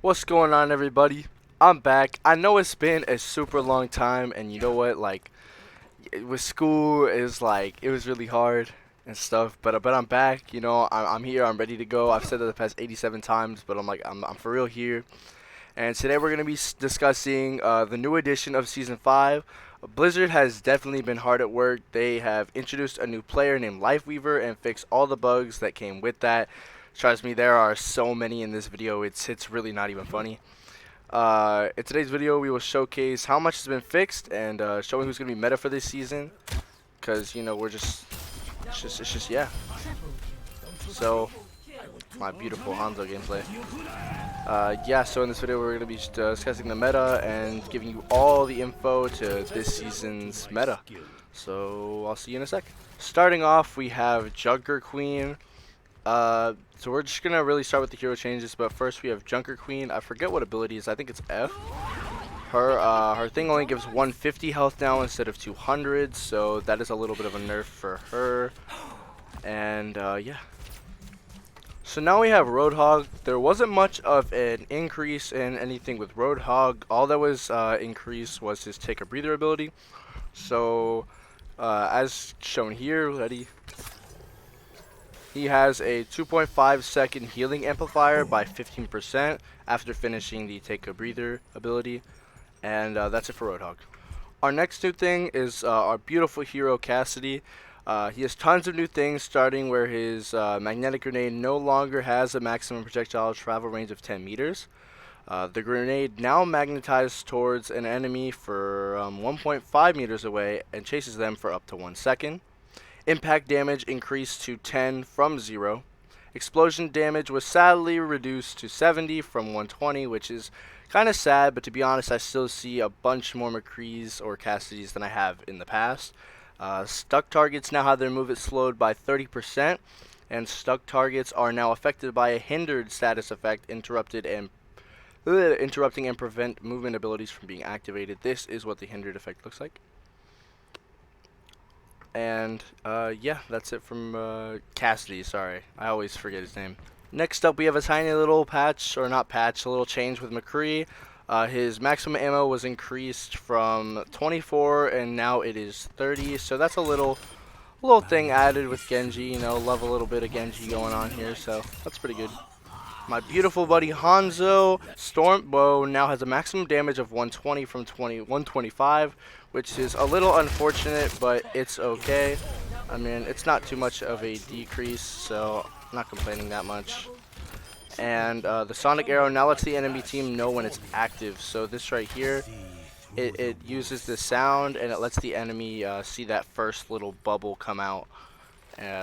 What's going on, everybody? I'm back. I know it's been a super long time, and you know what? Like, with school is like it was really hard and stuff. But I'm back. I'm here. I'm ready to go. I've said that the past 87 times, but I'm for real here. And today we're gonna be discussing the new edition of Season 5. Blizzard has definitely been hard at work. They have introduced a new player named Lifeweaver and fixed all the bugs that came with that. Trust me, there are so many in this video. It's really not even funny. In today's video, we will showcase how much has been fixed and showing who's gonna be meta for this season. Cause we're it's just yeah. So my beautiful Hanzo gameplay. Yeah. So in this video, we're gonna be discussing the meta and giving you all the info to this season's meta. So I'll see you in a sec. Starting off, we have Junker Queen. So we're just gonna really start with the hero changes, but first we have Junker Queen. I forget what ability is. I think it's F. Her thing only gives 150 health now instead of 200, so that is a little bit of a nerf for her. And yeah. So now we have Roadhog. There wasn't much of an increase in anything with Roadhog. All that was increased was his take a breather ability. So as shown here, ready. He has a 2.5 second healing amplifier by 15% after finishing the take a breather ability, and that's it for Roadhog. Our next new thing is our beautiful hero Cassidy. He has tons of new things, starting where his magnetic grenade no longer has a maximum projectile travel range of 10 meters. The grenade now magnetizes towards an enemy for 1.5 meters away and chases them for up to 1 second. Impact damage increased to 10 from 0. Explosion damage was sadly reduced to 70 from 120, which is kind of sad, but to be honest, I still see a bunch more McCrees or Cassidys than I have in the past. Stuck targets now have their movement slowed by 30%, and stuck targets are now affected by a hindered status effect, interrupting and prevent movement abilities from being activated. This is what the hindered effect looks like. And yeah, that's it from Cassidy. Sorry, I always forget his name. Next up, we have a tiny little patch, or not patch, a little change with McCree. His maximum ammo was increased from 24, and now it is 30. So that's a little thing added with Genji. Love a little bit of Genji going on here. So that's pretty good. My beautiful buddy Hanzo Stormbow now has a maximum damage of 120 from 125, which is a little unfortunate, but it's okay. I mean, it's not too much of a decrease, so I'm not complaining that much. And the Sonic Arrow now lets the enemy team know when it's active. So this right here, it uses the sound and it lets the enemy see that first little bubble come out.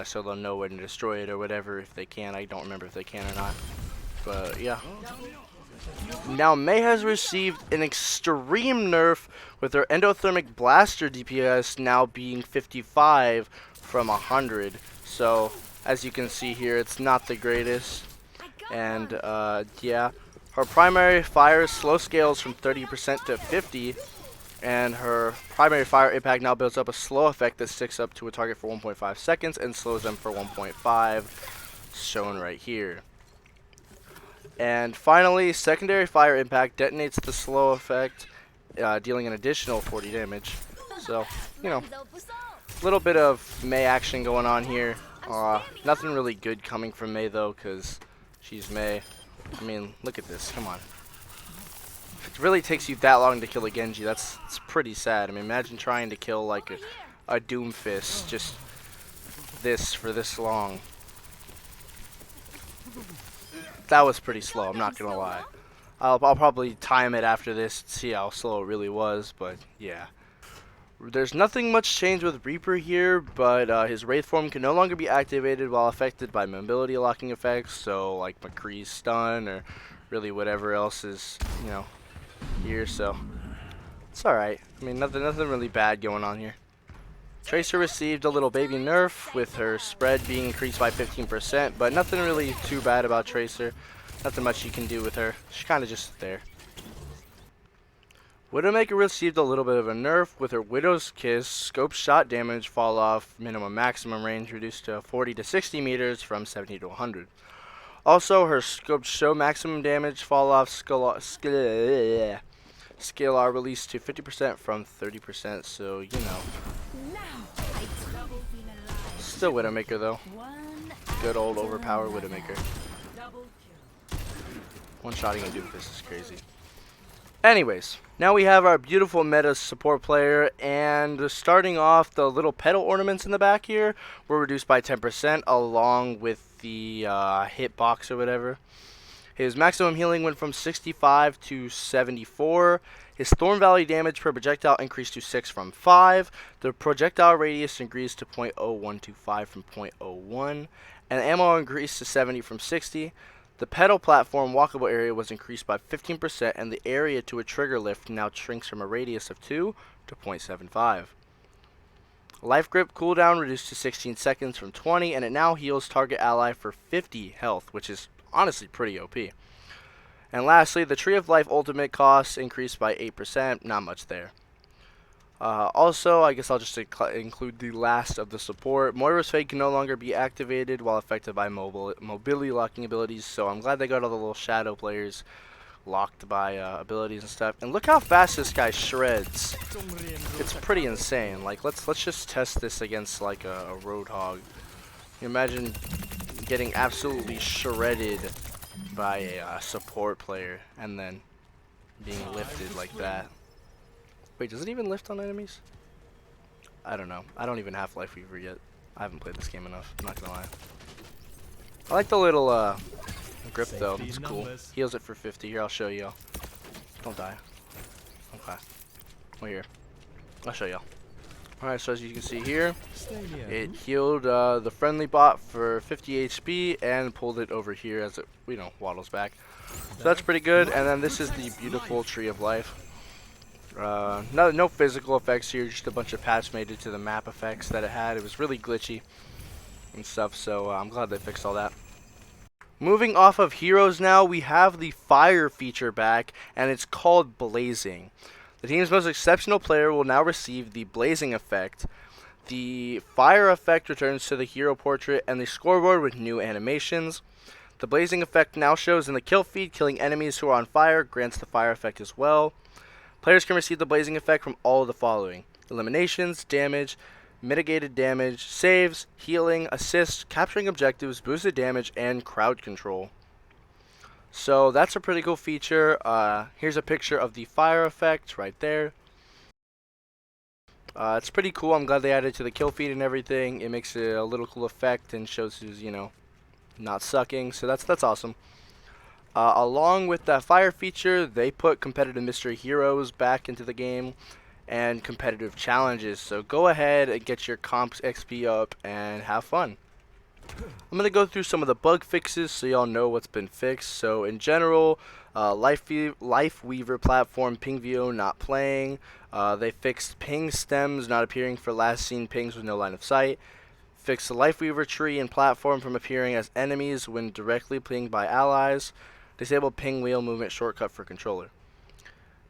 So they'll know when to destroy it or whatever if they can. I don't remember if they can or not. But yeah. Now Mei has received an extreme nerf with her endothermic blaster DPS now being 55 from 100. So as you can see here, it's not the greatest. And yeah, her primary fire slow scales from 30% to 50, and her primary fire impact now builds up a slow effect that sticks up to a target for 1.5 seconds and slows them for 1.5, shown right here. And finally, secondary fire impact detonates the slow effect, dealing an additional 40 damage. So, a little bit of Mei action going on here. Nothing really good coming from Mei though, because she's Mei. I mean, look at this, come on. If it really takes you that long to kill a Genji, it's pretty sad. I mean, imagine trying to kill like a Doomfist, just this for this long. That was pretty slow, I'm not gonna lie. I'll probably time it after this to see how slow it really was, but yeah. There's nothing much change with Reaper here, but his Wraith form can no longer be activated while affected by mobility locking effects, so like McCree's stun or really whatever else is, here, so it's alright. I mean, nothing really bad going on here. Tracer received a little baby nerf with her spread being increased by 15%, but nothing really too bad about Tracer. Nothing much you can do with her. She's kind of just there. Widowmaker received a little bit of a nerf with her Widow's Kiss. Scope shot damage fall off minimum maximum range reduced to 40 to 60 meters from 70 to 100. Also, her scopes show maximum damage, fall off, skill are released to 50% from 30%, so you know. Still Widowmaker though. Good old overpowered Widowmaker. One shotting a Doomfist is crazy. Anyways, now we have our beautiful meta support player, and starting off, the little petal ornaments in the back here were reduced by 10% along with the hitbox or whatever. His maximum healing went from 65 to 74. His Thorn Valley damage per projectile increased to 6 from 5. The projectile radius increased to 0.0125 from 0.01. And ammo increased to 70 from 60. The pedal platform walkable area was increased by 15%, and the area to a trigger lift now shrinks from a radius of 2 to 0.75. Life grip cooldown reduced to 16 seconds from 20, and it now heals target ally for 50 health, which is honestly pretty OP. And lastly, the Tree of Life ultimate costs increased by 8%, not much there. Also, I guess I'll just include the last of the support. Moira's Fate can no longer be activated while affected by mobility locking abilities, so I'm glad they got all the little shadow players locked by abilities and stuff. And look how fast this guy shreds. It's pretty insane. Like, let's just test this against like a Roadhog. You imagine getting absolutely shredded by a support player and then being lifted like that. Wait, does it even lift on enemies? I don't know. I don't even have Life Weaver yet. I haven't played this game enough, I'm not gonna lie. I like the little grip though, it's cool. Heals it for 50. Here, I'll show you. Don't die. Okay. We're here. I'll show y'all. Alright, so as you can see here, it healed the friendly bot for 50 HP and pulled it over here as it, you know, waddles back. So that's pretty good. And then this is the beautiful Tree of Life. No physical effects here, just a bunch of patch made it to the map effects that it had. It was really glitchy and stuff, so I'm glad they fixed all that. Moving off of heroes now, we have the fire feature back, and it's called Blazing. The team's most exceptional player will now receive the Blazing effect. The fire effect returns to the hero portrait and the scoreboard with new animations. The Blazing effect now shows in the kill feed. Killing enemies who are on fire grants the fire effect as well. Players can receive the Blazing effect from all of the following: eliminations, damage, mitigated damage, saves, healing, assists, capturing objectives, boosted damage, and crowd control. So that's a pretty cool feature. Here's a picture of the fire effect right there. It's pretty cool. I'm glad they added it to the kill feed and everything. It makes it a little cool effect and shows who's, you know, not sucking. So that's awesome. Along with that fire feature, they put competitive mystery heroes back into the game and competitive challenges. So go ahead and get your comps XP up and have fun. I'm going to go through some of the bug fixes so y'all know what's been fixed. So in general, Life Weaver platform ping VO not playing. They fixed ping stems not appearing for last seen pings with no line of sight. Fixed the Life Weaver tree and platform from appearing as enemies when directly pinged by allies. Disable ping wheel movement shortcut for controller.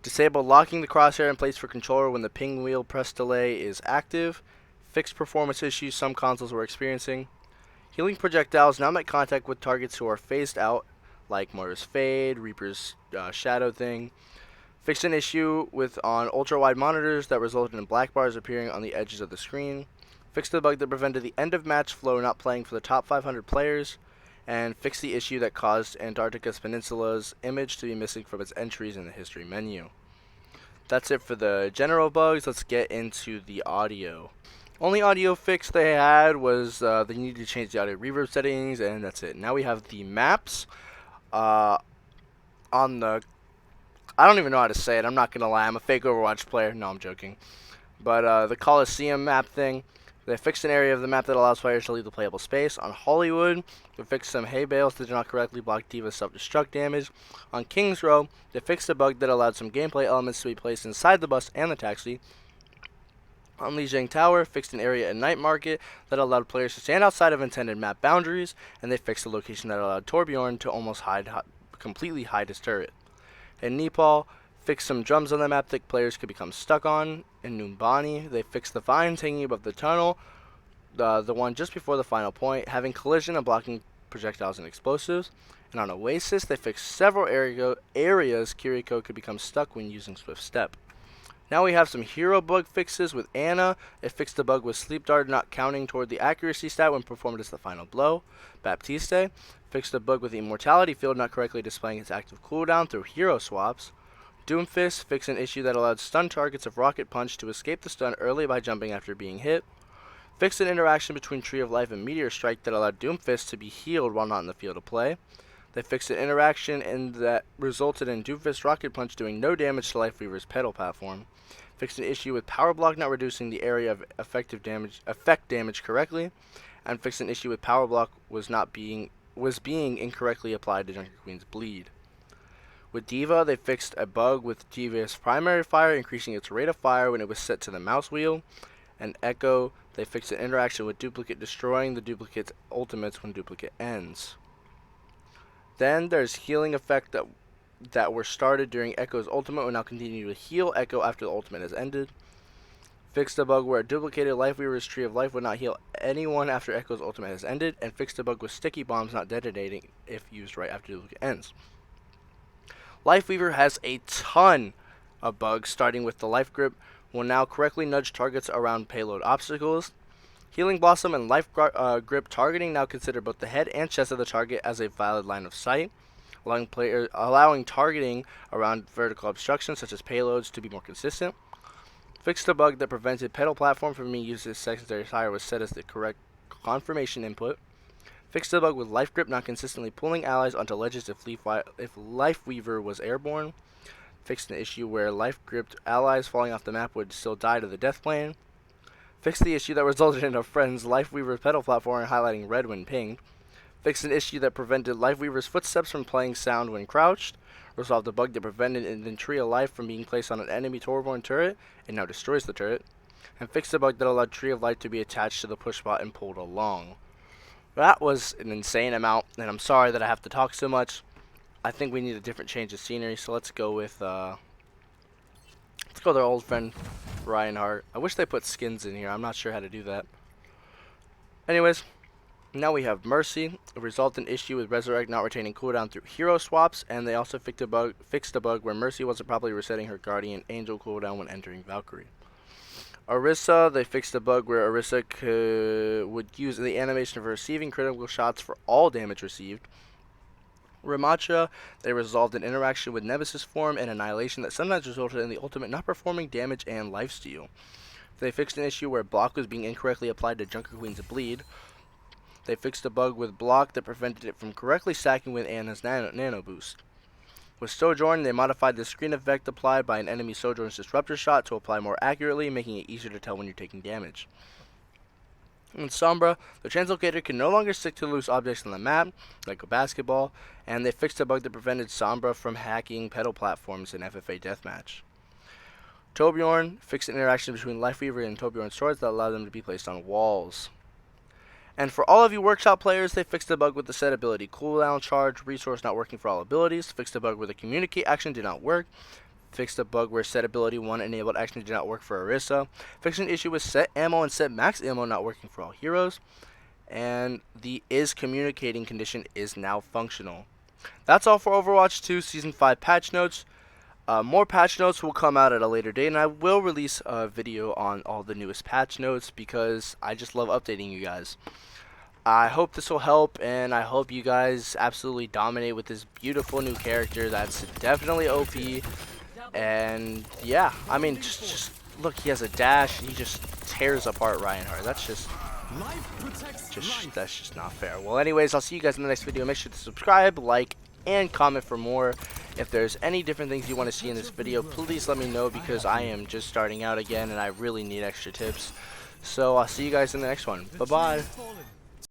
Disable locking the crosshair in place for controller when the ping wheel press delay is active. Fixed performance issues some consoles were experiencing. Healing projectiles now make contact with targets who are phased out, like Moira's Fade, Reaper's Shadow thing. Fixed an issue on ultra-wide monitors that resulted in black bars appearing on the edges of the screen. Fixed the bug that prevented the end of match flow not playing for the top 500 players. And fixed the issue that caused Antarctica's Peninsula's image to be missing from its entries in the history menu. That's it for the general bugs. Let's get into the audio. Only audio fix they had was they needed to change the audio reverb settings, and that's it. Now we have the maps. On the, I don't even know how to say it. I'm not gonna lie. I'm a fake Overwatch player. No, I'm joking. But the Coliseum map thing, they fixed an area of the map that allows players to leave the playable space. On Hollywood, they fixed some hay bales that did not correctly block Diva's self-destruct damage. On Kings Row, they fixed a bug that allowed some gameplay elements to be placed inside the bus and the taxi. On Lijiang Tower, fixed an area in Night Market that allowed players to stand outside of intended map boundaries, and they fixed a location that allowed Torbjorn to almost completely hide his turret. In Nepal, fixed some drums on the map that players could become stuck on. In Numbani, they fixed the vines hanging above the tunnel, the one just before the final point, having collision and blocking projectiles and explosives. And on Oasis, they fixed several areas Kiriko could become stuck when using Swift Step. Now we have some hero bug fixes with Ana. It fixed the bug with Sleep Dart not counting toward the accuracy stat when performed as the final blow. Baptiste fixed the bug with the Immortality Field not correctly displaying its active cooldown through hero swaps. Doomfist fixed an issue that allowed stun targets of Rocket Punch to escape the stun early by jumping after being hit. Fixed an interaction between Tree of Life and Meteor Strike that allowed Doomfist to be healed while not in the field of play. They fixed an interaction that resulted in Doomfist Rocket Punch doing no damage to Lifeweaver's pedal platform. Fixed an issue with Power Block not reducing the area of effect damage correctly, and fixed an issue with Power Block was being incorrectly applied to Junker Queen's bleed. With Diva, they fixed a bug with Diva's primary fire, increasing its rate of fire when it was set to the mouse wheel. And Echo, they fixed an interaction with Duplicate destroying the Duplicate's ultimates when Duplicate ends. Then there's healing effect that were started during Echo's ultimate will now continue to heal Echo after the ultimate has ended. Fixed a bug where a duplicated Lifeweaver's Tree of Life would not heal anyone after Echo's ultimate has ended, and fixed a bug with sticky bombs not detonating if used right after the duplicate ends. Lifeweaver has a ton of bugs, starting with the Life Grip will now correctly nudge targets around payload obstacles. Healing Blossom and Life Grip targeting now consider both the head and chest of the target as a valid line of sight, allowing targeting around vertical obstructions such as payloads to be more consistent. Fixed a bug that prevented pedal platform from being used as secondary fire was set as the correct confirmation input. Fixed a bug with Life Grip not consistently pulling allies onto ledges if Lifeweaver was airborne. Fixed an issue where Life Gripped allies falling off the map would still die to the death plane. Fixed the issue that resulted in a friend's Lifeweaver pedal platform highlighting red when pinged. Fixed an issue that prevented Lifeweaver's footsteps from playing sound when crouched. Resolved a bug that prevented an Tree of Life from being placed on an enemy Torborn turret and now destroys the turret. And fixed a bug that allowed Tree of Life to be attached to the push bot and pulled along. That was an insane amount, and I'm sorry that I have to talk so much. I think we need a different change of scenery, so let's go with our old friend Reinhardt. I wish they put skins in here. I'm not sure how to do that. Anyways, now we have Mercy. A resultant issue with Resurrect not retaining cooldown through hero swaps, and they also fixed a bug where Mercy wasn't properly resetting her Guardian Angel cooldown when entering Valkyrie. Orisa, they fixed a bug where Orisa would use the animation for receiving critical shots for all damage received. Ramacha, they resolved an interaction with Nemesis form and Annihilation that sometimes resulted in the ultimate not performing damage and lifesteal. They fixed an issue where block was being incorrectly applied to Junker Queen's bleed. They fixed a bug with block that prevented it from correctly stacking with Anna's nano boost. With Sojourn, they modified the screen effect applied by an enemy Sojourn's Disruptor shot to apply more accurately, making it easier to tell when you're taking damage. In Sombra, the Translocator can no longer stick to loose objects on the map, like a basketball, and they fixed a bug that prevented Sombra from hacking pedal platforms in FFA Deathmatch. Torbjorn fixed an interaction between Lifeweaver and Torbjorn's swords that allowed them to be placed on walls. And for all of you Workshop players, they fixed a bug with the set ability cooldown charge resource not working for all abilities, fixed a bug where the communicate action did not work, fixed a bug where set ability 1 enabled action did not work for Orisa, fixed an issue with set ammo and set max ammo not working for all heroes, and the is communicating condition is now functional. That's all for Overwatch 2 Season 5 patch notes. More patch notes will come out at a later date, and I will release a video on all the newest patch notes because I just love updating you guys. I hope this will help, and I hope you guys absolutely dominate with this beautiful new character that's definitely OP. And yeah, I mean, just look, he has a dash, he just tears apart Reinhardt. That's just not fair. Well, anyways, I'll see you guys in the next video. Make sure to subscribe, like, and comment for more. If there's any different things you want to see in this video, please let me know because I am just starting out again and I really need extra tips. So I'll see you guys in the next one. Bye-bye.